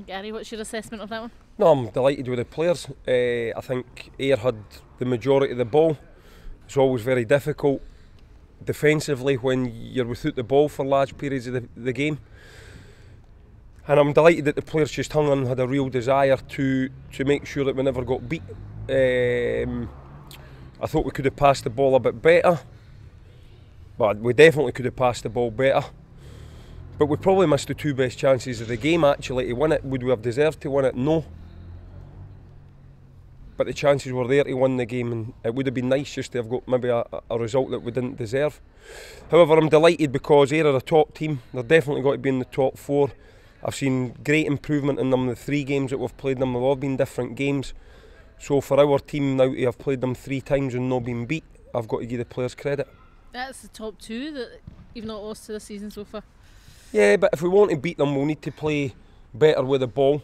Gary, what's your assessment of that one? No, I'm delighted with the players. I think Ayr had the majority of the ball. It's always very difficult defensively when you're without the ball for large periods of the game. And I'm delighted that the players just hung on and had a real desire to make sure that we never got beat. I thought we could have passed the ball a bit better. But we definitely could have passed the ball better. But we probably missed the two best chances of the game actually to win it. Would we have deserved to win it? No. But the chances were there to win the game, and it would have been nice just to have got maybe a result that we didn't deserve. However, I'm delighted because Ayr are a top team. They're definitely got to be in the top four. I've seen great improvement in them. The 3 games that we've played them have all been different games. So for our team now to have played them 3 times and not been beat, I've got to give the players credit. That's the top 2 that you've not lost to this season so far. Yeah, but if we want to beat them, we'll need to play better with the ball.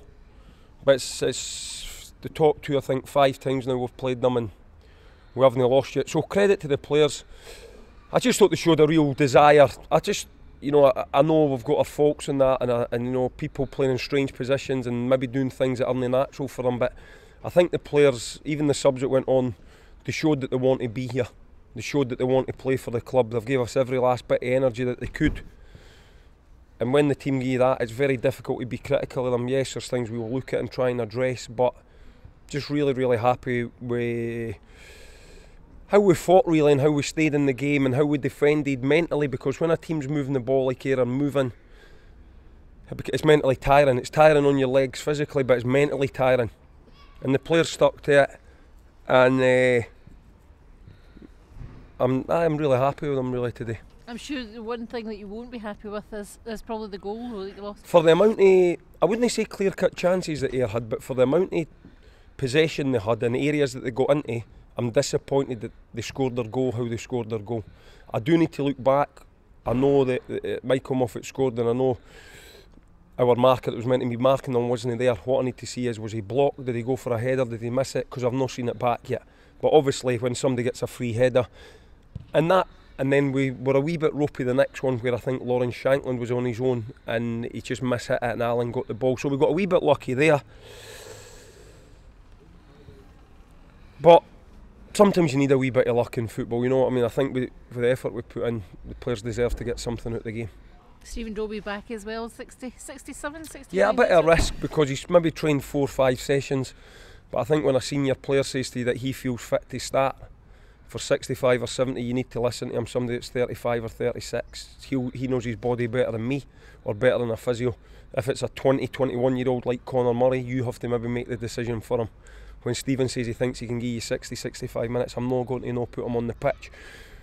But it's the top 2, I think, 5 times now we've played them and we haven't lost yet. So credit to the players. I just thought they showed a real desire. I know we've got our faults in that, and people playing in strange positions and maybe doing things that aren't natural for them. But I think the players, even the subs that went on, they showed that they want to be here. They showed that they want to play for the club. They've gave us every last bit of energy that they could. And when the team give you that, it's very difficult to be critical of them. Yes, there's things we will look at and try and address, but just really, really happy with how we fought really and how we stayed in the game and how we defended mentally, because when a team's moving the ball like Ayr are moving, it's mentally tiring. It's tiring on your legs physically, but it's mentally tiring. And the players stuck to it, and I'm really happy with them really today. I'm sure the one thing that you won't be happy with is probably the goal that you lost. For the amount of, I wouldn't say clear-cut chances that Ayr had, but for the amount of possession they had in the areas that they got into, I'm disappointed that they scored their goal how they scored their goal. I do need to look back. I know that Michael Moffat scored, and I know our marker that was meant to be marking them wasn't there. What I need to see is, was he blocked? Did he go for a header? Did he miss it? Because I've not seen it back yet. But obviously when somebody gets a free header, and then we were a wee bit ropey the next one where I think Lawrence Shankland was on his own and he just mishit it and Allen got the ball. So we got a wee bit lucky there. But sometimes you need a wee bit of luck in football, you know what I mean? I think with the effort we put in, the players deserve to get something out of the game. Stephen Dobie back as well, 67, 69? Yeah, a bit of a risk because he's maybe trained 4 or 5 sessions. But I think when a senior player says to you that he feels fit to start for 65 or 70, you need to listen to him. Somebody that's 35 or 36, he knows his body better than me or better than a physio. If it's a 20, 21-year-old like Conor Murray, you have to maybe make the decision for him. When Stephen says he thinks he can give you 60, 65 minutes, I'm not going to not put him on the pitch.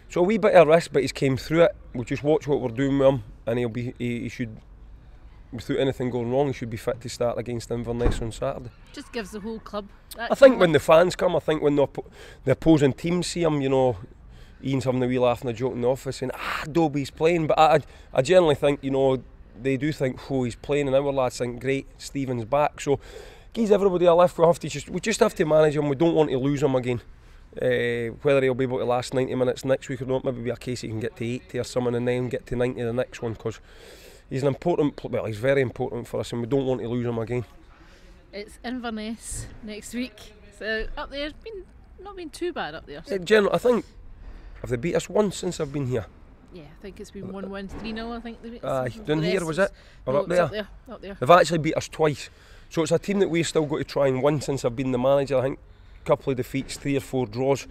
So a wee bit of risk, but he's came through it. We'll just watch what we're doing with him, and he should, without anything going wrong, he should be fit to start against Inverness on Saturday. Just gives the whole club that. I think when the fans come, I think when the opposing team see him, Ian's having a wee laugh and a joke in the office saying, Dobie's playing. But I generally think, they do think, he's playing, and our lads think, great, Stephen's back. So gives everybody a lift. We just have to manage him. We don't want to lose him again. Whether he'll be able to last 90 minutes next week or not, maybe be a case he can get to 80 or something and then get to 90 the next one, because he's he's very important for us and we don't want to lose him again. It's Inverness next week, so up there, not been too bad up there. Generally, I think, have they beat us once since I've been here? Yeah, I think it's been 1-1, 3-0, I think they beat us. Down here, was it? Or no, up there? Up there. They've actually beat us twice. So it's a team that we've still got to try and win since I've been the manager. I think a couple of defeats, 3 or 4 draws.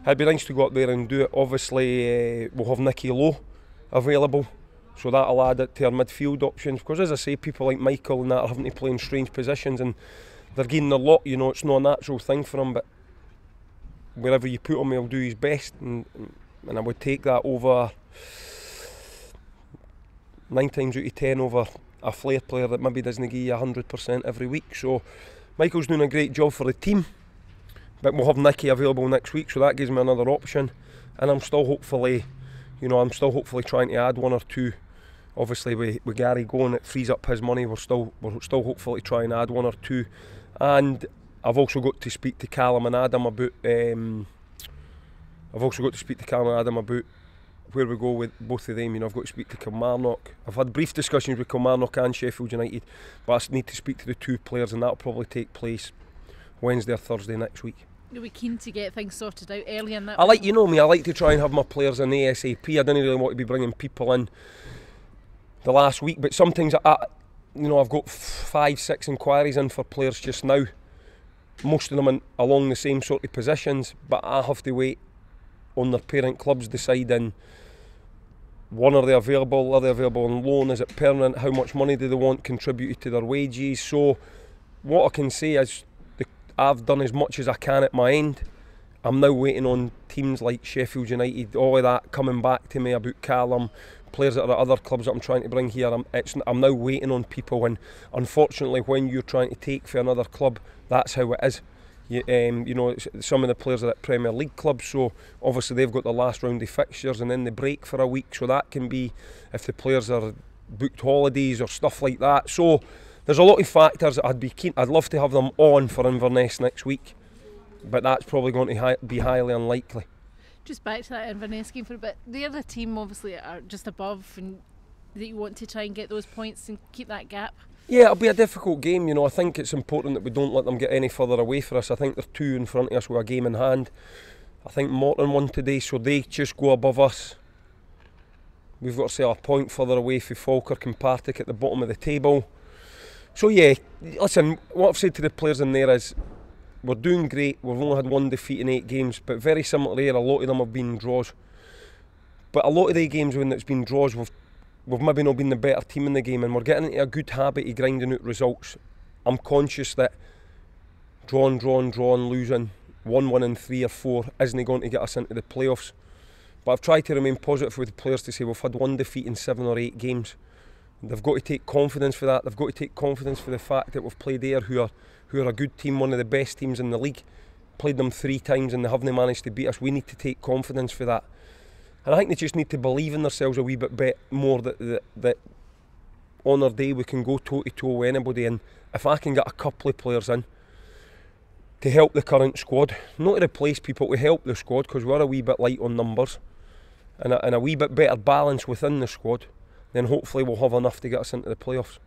It'd be nice to go up there and do it. Obviously, we'll have Nicky Lowe available, so that'll add it to our midfield options. Because as I say, people like Michael and that are having to play in strange positions and they're getting a lot. It's not a natural thing for him, but wherever you put him, he'll do his best. And I would take that over 9 times out of 10 over a flair player that maybe doesn't give you 100% every week. So Michael's doing a great job for the team, but we'll have Nicky available next week, so that gives me another option. And I'm still hopefully trying to add 1 or 2. Obviously with Gary going, it frees up his money. We're still hopefully trying to add 1 or 2. And I've also got to speak to Callum and Adam about where we go with both of them. You know, I've got to speak to Kilmarnock. I've had brief discussions with Kilmarnock and Sheffield United, but I need to speak to the two players, and that'll probably take place Wednesday or Thursday next week. Are we keen to get things sorted out early in that? I like, you know me, I like to try and have my players in ASAP. I don't really want to be bringing people in the last week, but sometimes you know, I've got 5-6 inquiries in for players just now. Most of them along the same sort of positions, but I have to wait on their parent clubs deciding, one, are they available on loan, is it permanent, how much money do they want contributed to their wages. So what I can say is I've done as much as I can at my end. I'm now waiting on teams like Sheffield United, all of that coming back to me about Callum, players that are at other clubs that I'm trying to bring here. I'm now waiting on people, and unfortunately when you're trying to take for another club, that's how it is. You know, some of the players are at Premier League clubs, so obviously they've got the last round of fixtures and then they break for a week, so that can be if the players are booked holidays or stuff like that. So there's a lot of factors that I'd love to have them on for Inverness next week, but that's probably going to be highly unlikely. Just back to that Inverness game for a bit. The other team obviously are just above, and that you want to try and get those points and keep that gap. Yeah, it'll be a difficult game. You know, I think it's important that we don't let them get any further away for us. I think there's two in front of us with a game in hand. I think Morton won today, so they just go above us. We've got to say a point further away for Falkirk and Partick at the bottom of the table. So yeah, listen, what I've said to the players in there is we're doing great. We've only had one defeat in 8 games, but very similar here, a lot of them have been draws. But a lot of the games when it's been draws, we've maybe not been the better team in the game, and we're getting into a good habit of grinding out results. I'm conscious that drawing, losing 1-1 in 3 or 4 isn't going to get us into the playoffs. But I've tried to remain positive with the players to say we've had one defeat in 7 or 8 games. They've got to take confidence for that. They've got to take confidence for the fact that we've played Ayr, who are a good team, one of the best teams in the league. Played them 3 times and they haven't managed to beat us. We need to take confidence for that. And I think they just need to believe in themselves a wee bit more that on our day we can go toe to toe with anybody. And if I can get a couple of players in to help the current squad, not to replace people, to help the squad, because we're a wee bit light on numbers, and a wee bit better balance within the squad, then hopefully we'll have enough to get us into the playoffs.